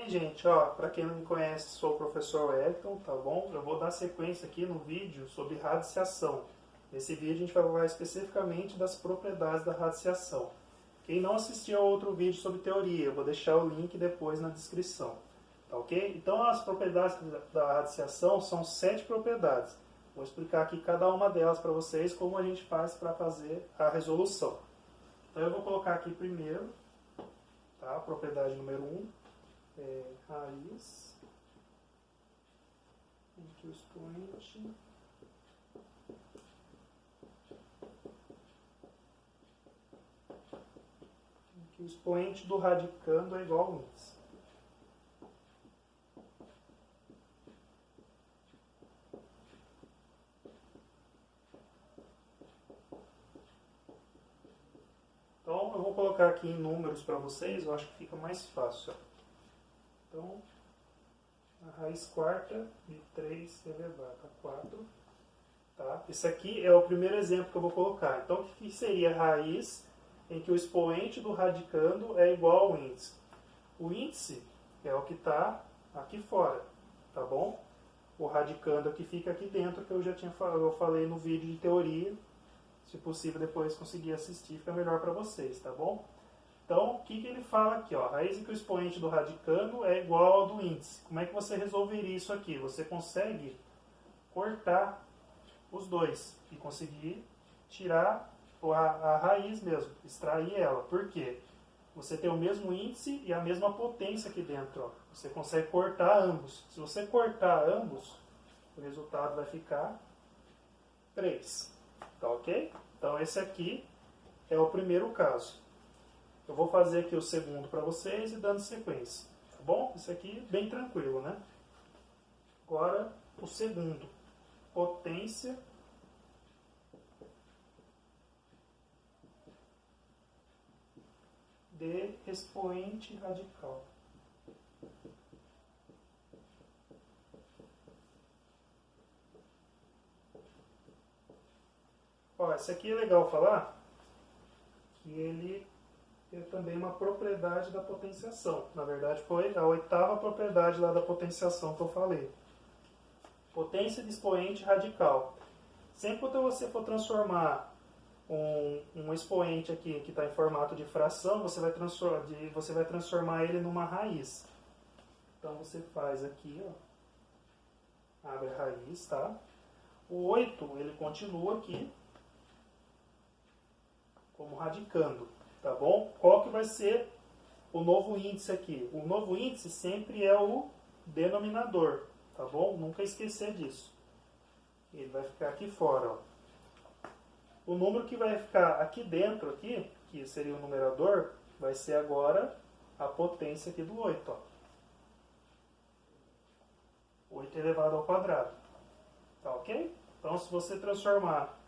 bem, gente? Ó, para quem não me conhece, sou o professor Wellington, tá bom? Eu vou dar sequência aqui no vídeo sobre radiciação. Nesse vídeo a gente vai falar especificamente das propriedades da radiciação. Quem não assistiu a outro vídeo sobre teoria, eu vou deixar o link depois na descrição, tá ok? Então as propriedades da radiciação são 7 propriedades. Vou explicar aqui cada uma delas para vocês, como a gente faz para fazer a resolução. Então eu vou colocar aqui primeiro, tá? Propriedade número 1. Raiz, aqui o expoente, aqui o expoente do radicando é igual ao índice. Então eu vou colocar aqui em números para vocês, eu acho que fica mais fácil. Então, a raiz quarta de 3 elevado a 4. Tá? Esse aqui é o primeiro exemplo que eu vou colocar. Então, o que seria a raiz em que o expoente do radicando é igual ao índice? O índice é o que está aqui fora, tá bom? O radicando é o que fica aqui dentro, que eu falei no vídeo de teoria. Se possível, depois conseguir assistir, fica melhor para vocês, tá bom? Então, o que ele fala aqui? Ó, a raiz em que o expoente do radicando é igual ao do índice. Como é que você resolveria isso aqui? Você consegue cortar os dois e conseguir tirar a raiz mesmo, extrair ela. Por quê? Você tem o mesmo índice e a mesma potência aqui dentro. Ó. Você consegue cortar ambos. Se você cortar ambos, o resultado vai ficar 3. Tá ok? Então, esse aqui é o primeiro caso. Eu vou fazer aqui o segundo para vocês e dando sequência. Tá bom? Isso aqui bem tranquilo, né? Agora, o segundo. Potência de expoente radical. Ó, esse aqui é legal falar que ele é também uma propriedade da potenciação. Na verdade, foi a 8ª propriedade lá da potenciação que eu falei. Potência de expoente radical. Sempre que você for transformar um expoente aqui que está em formato de fração, você vai transformar ele numa raiz. Então você faz aqui, ó, abre a raiz, tá? O 8, ele continua aqui como radicando. Tá bom? Qual que vai ser o novo índice aqui? O novo índice sempre é o denominador, tá bom? Nunca esquecer disso. Ele vai ficar aqui fora, ó. O número que vai ficar aqui dentro, aqui, que seria o numerador, vai ser agora a potência aqui do 8, ó. 8 elevado ao quadrado. Tá ok? Então, se você transformar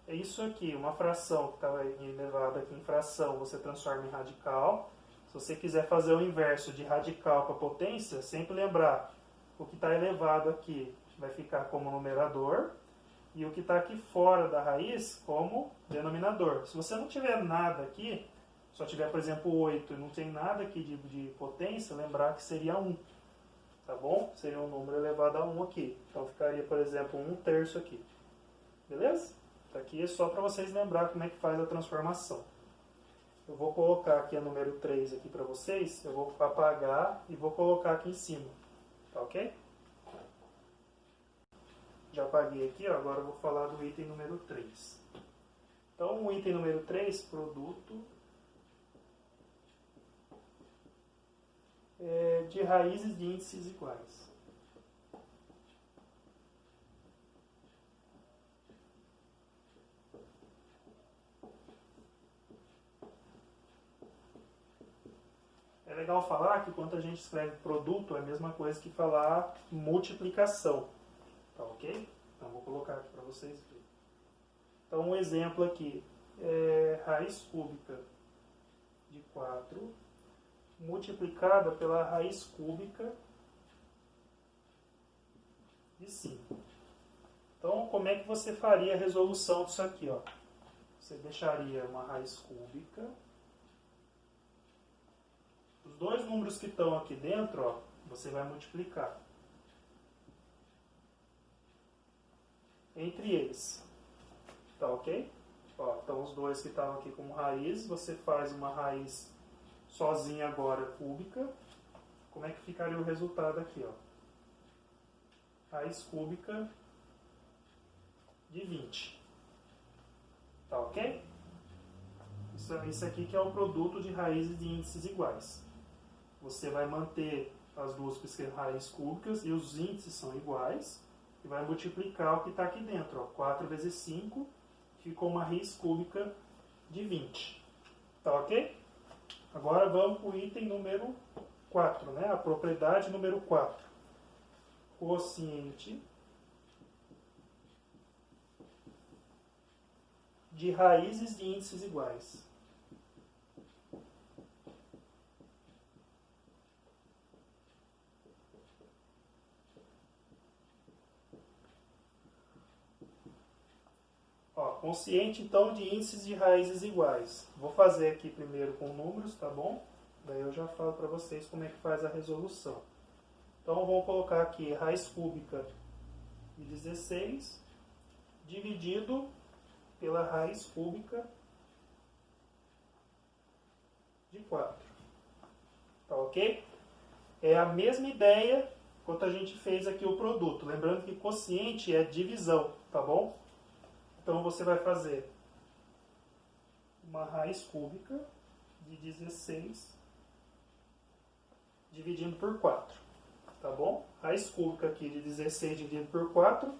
é isso aqui, uma fração que estava elevada aqui em fração, você transforma em radical. Se você quiser fazer o inverso de radical para potência, sempre lembrar, o que está elevado aqui vai ficar como numerador, e o que está aqui fora da raiz como denominador. Se você não tiver nada aqui, só tiver, por exemplo, 8 e não tem nada aqui de potência, lembrar que seria 1. Tá bom? Seria um número elevado a 1 aqui. Então ficaria, por exemplo, 1/3 aqui. Beleza? Aqui é só para vocês lembrar como é que faz a transformação. Eu vou colocar aqui a número 3 aqui para vocês. Eu vou apagar e vou colocar aqui em cima. Tá ok? Já apaguei aqui, ó, agora eu vou falar do item número 3. Então, o item número 3, produto de raízes de índices iguais. É legal falar que quando a gente escreve produto é a mesma coisa que falar multiplicação. Tá ok? Então vou colocar aqui para vocês verem. Então um exemplo aqui é raiz cúbica de 4 multiplicada pela raiz cúbica de 5. Então como é que você faria a resolução disso aqui? Ó? Você deixaria uma raiz cúbica dos dois números que estão aqui dentro, ó, você vai multiplicar entre eles. Tá ok? Ó, então os dois que estavam aqui como raiz, você faz uma raiz sozinha agora cúbica. Como é que ficaria o resultado aqui? Ó? Raiz cúbica de 20. Tá ok? Isso aqui que é o produto de raízes de índices iguais. Você vai manter as duas raízes cúbicas e os índices são iguais. E vai multiplicar o que está aqui dentro. Ó. 4 vezes 5 ficou uma raiz cúbica de 20. Tá ok? Agora vamos para o item número 4, né? A propriedade número 4. Quociente de raízes de índices iguais. Ó, quociente então de índices de raízes iguais. Vou fazer aqui primeiro com números, tá bom? Daí eu já falo para vocês como é que faz a resolução. Então vamos colocar aqui raiz cúbica de 16 dividido pela raiz cúbica de 4. Tá ok? É a mesma ideia quanto a gente fez aqui o produto. Lembrando que quociente é divisão, tá bom? Então você vai fazer uma raiz cúbica de 16 dividindo por 4. Tá bom? Raiz cúbica aqui de 16 dividido por 4,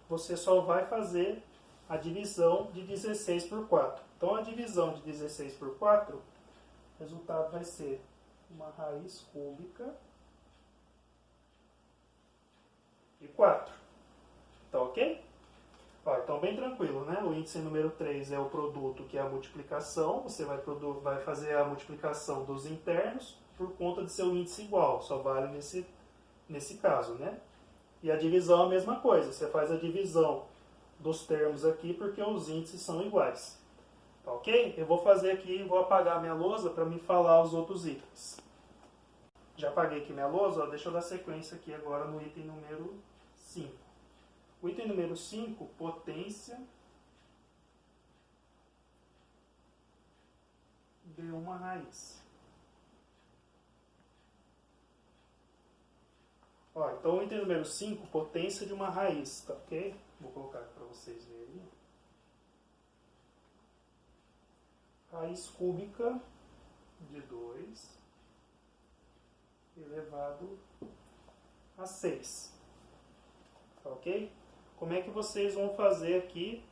você só vai fazer a divisão de 16 por 4. Então a divisão de 16 por 4, o resultado vai ser uma raiz cúbica de 4. Tá ok? Ó, então bem tranquilo, né? O índice número 3 é o produto, que é a multiplicação. Você vai fazer a multiplicação dos internos por conta de seu índice igual. Só vale nesse caso, né? E a divisão é a mesma coisa. Você faz a divisão dos termos aqui porque os índices são iguais. Tá ok? Eu vou fazer aqui, vou apagar minha lousa para me falar os outros itens. Já apaguei aqui minha lousa, ó, deixa eu dar sequência aqui agora no item número 5. O item número 5, potência de uma raiz. Ó, então o item número 5, potência de uma raiz, tá ok? Vou colocar aqui para vocês verem. Raiz cúbica de 2 elevado a 6. Tá ok? Como é que vocês vão fazer aqui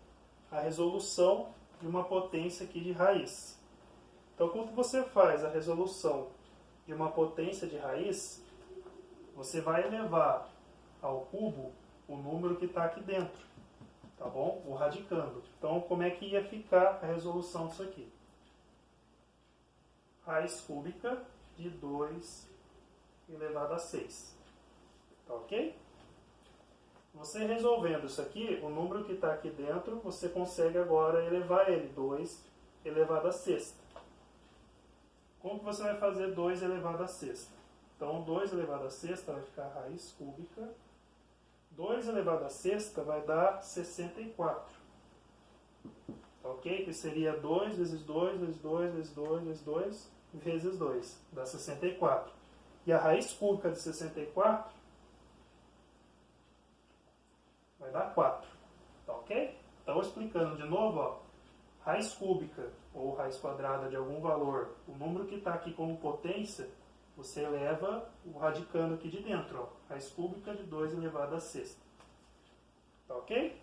a resolução de uma potência aqui de raiz? Então, quando você faz a resolução de uma potência de raiz, você vai elevar ao cubo o número que está aqui dentro, tá bom? O radicando. Então, como é que ia ficar a resolução disso aqui? Raiz cúbica de 2 elevado a 6. Tá ok? Você resolvendo isso aqui, o número que está aqui dentro, você consegue agora elevar ele, 2 elevado a sexta. Como que você vai fazer 2 elevado a sexta? Então, 2 elevado a sexta vai ficar raiz cúbica. 2 elevado a sexta vai dar 64. Tá ok? Que seria 2 vezes 2 vezes 2 vezes 2 vezes 2 vezes 2. Dá 64. E a raiz cúbica de 64 vai dar 4. Tá ok? Então, explicando de novo, ó, raiz cúbica ou raiz quadrada de algum valor, o número que está aqui como potência, você eleva o radicando aqui de dentro. Ó, raiz cúbica de 2 elevado a sexta. Tá ok?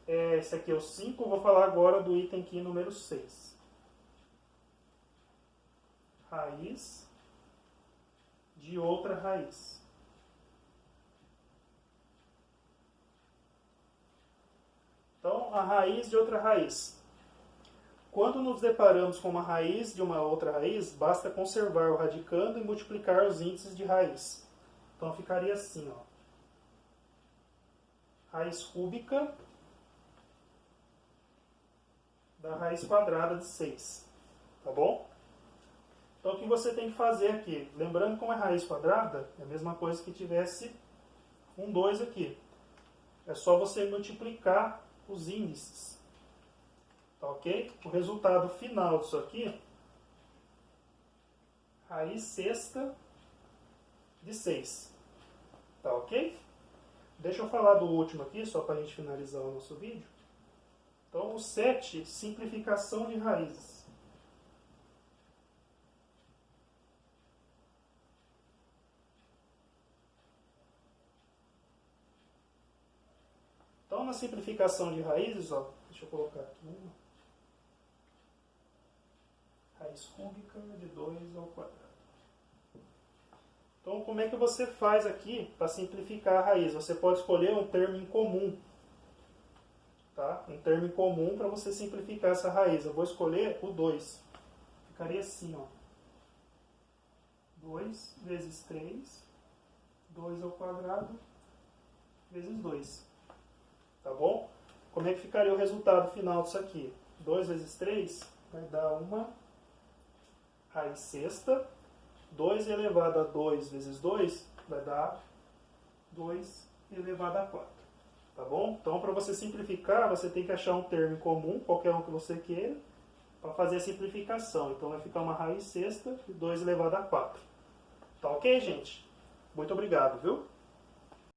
Esse aqui é o 5. Eu vou falar agora do item aqui número 6. Raiz de outra raiz. Então, a raiz de outra raiz. Quando nos deparamos com uma raiz de uma outra raiz, basta conservar o radicando e multiplicar os índices de raiz. Então, ficaria assim, ó. Raiz cúbica da raiz quadrada de 6. Tá bom? Então o que você tem que fazer aqui? Lembrando que como é raiz quadrada, é a mesma coisa que tivesse um 2 aqui. É só você multiplicar os índices. Tá ok? O resultado final disso aqui, raiz sexta de 6. Tá ok? Deixa eu falar do último aqui, só para a gente finalizar o nosso vídeo. Então, o 7, simplificação de raízes. Então, na simplificação de raízes, ó, deixa eu colocar aqui uma. Raiz cúbica de 2 ao quadrado. Então, como é que você faz aqui para simplificar a raiz? Você pode escolher um termo em comum. Tá? Um termo em comum para você simplificar essa raiz. Eu vou escolher o 2. Ficaria assim, ó. 2 vezes 3, 2 ao quadrado, vezes 2. Tá bom? Como é que ficaria o resultado final disso aqui? 2 vezes 3 vai dar uma raiz sexta. 2 elevado a 2 vezes 2 vai dar 2 elevado a 4. Tá bom? Então, para você simplificar, você tem que achar um termo comum, qualquer um que você queira, para fazer a simplificação. Então, vai ficar uma raiz sexta de 2 elevado a 4. Tá ok, gente? Muito obrigado, viu?